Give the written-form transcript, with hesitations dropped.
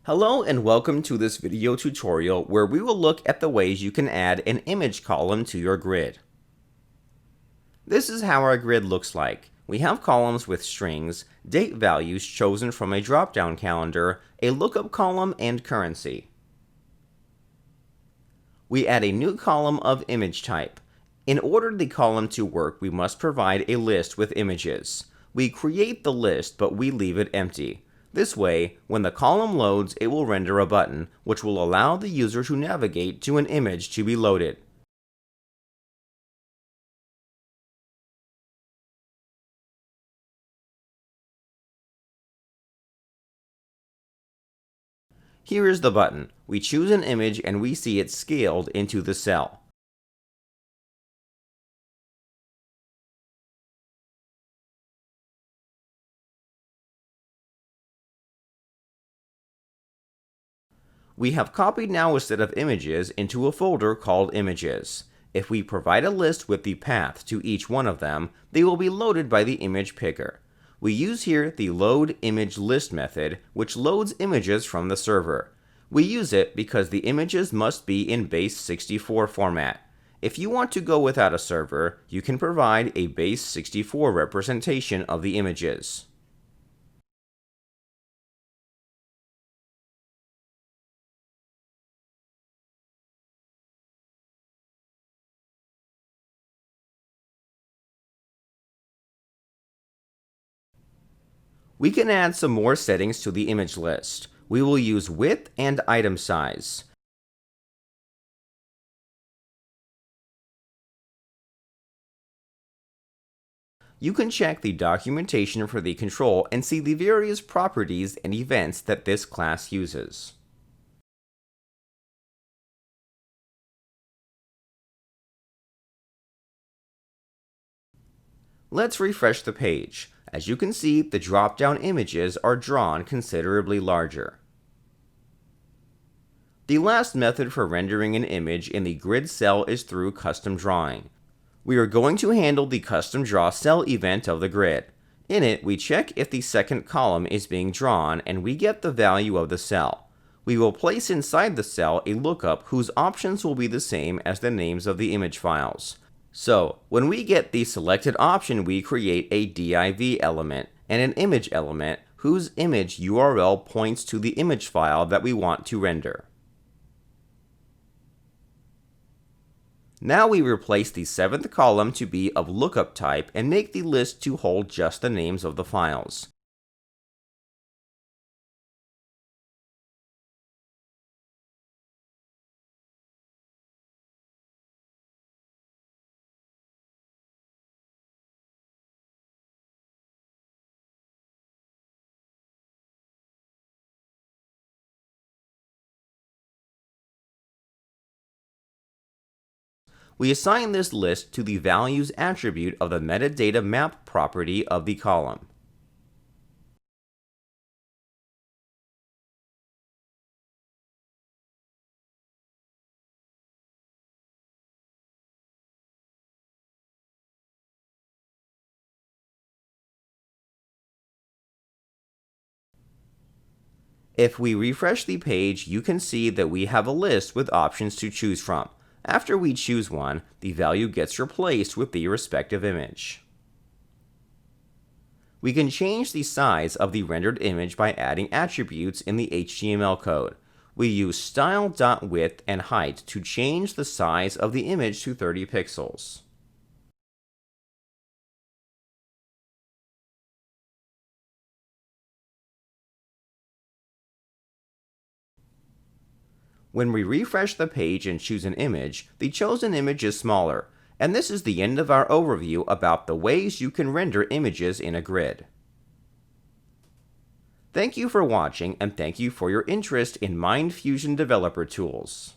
Hello and welcome to this video tutorial where we will look at the ways you can add an image column to your grid. This is how our grid looks like. We have columns with strings, date values chosen from a drop-down calendar, a lookup column, and currency. We add a new column of image type. In order for the column to work, we must provide a list with images. We create the list, but we leave it empty. This way, when the column loads, it will render a button, which will allow the user to navigate to an image to be loaded. Here is the button. We choose an image and we see it scaled into the cell. We have copied now a set of images into a folder called Images. If we provide a list with the path to each one of them, they will be loaded by the image picker. We use here the load image list method, which loads images from the server. We use it because the images must be in base64 format. If you want to go without a server, you can provide a base64 representation of the images. We can add some more settings to the image list. We will use width and item size. You can check the documentation for the control and see the various properties and events that this class uses. Let's refresh the page. As you can see, the drop-down images are drawn considerably larger. The last method for rendering an image in the grid cell is through custom drawing. We are going to handle the custom draw cell event of the grid. In it, we check if the second column is being drawn and we get the value of the cell. We will place inside the cell a lookup whose options will be the same as the names of the image files. So, when we get the selected option, we create a div element and an image element whose image URL points to the image file that we want to render. Now we replace the seventh column to be of lookup type and make the list to hold just the names of the files. We assign this list to the values attribute of the metadata map property of the column. If we refresh the page, you can see that we have a list with options to choose from. After we choose one, the value gets replaced with the respective image. We can change the size of the rendered image by adding attributes in the HTML code. We use style.width and height to change the size of the image to 30 pixels. When we refresh the page and choose an image, the chosen image is smaller. And this is the end of our overview about the ways you can render images in a grid. Thank you for watching and thank you for your interest in MindFusion Developer Tools.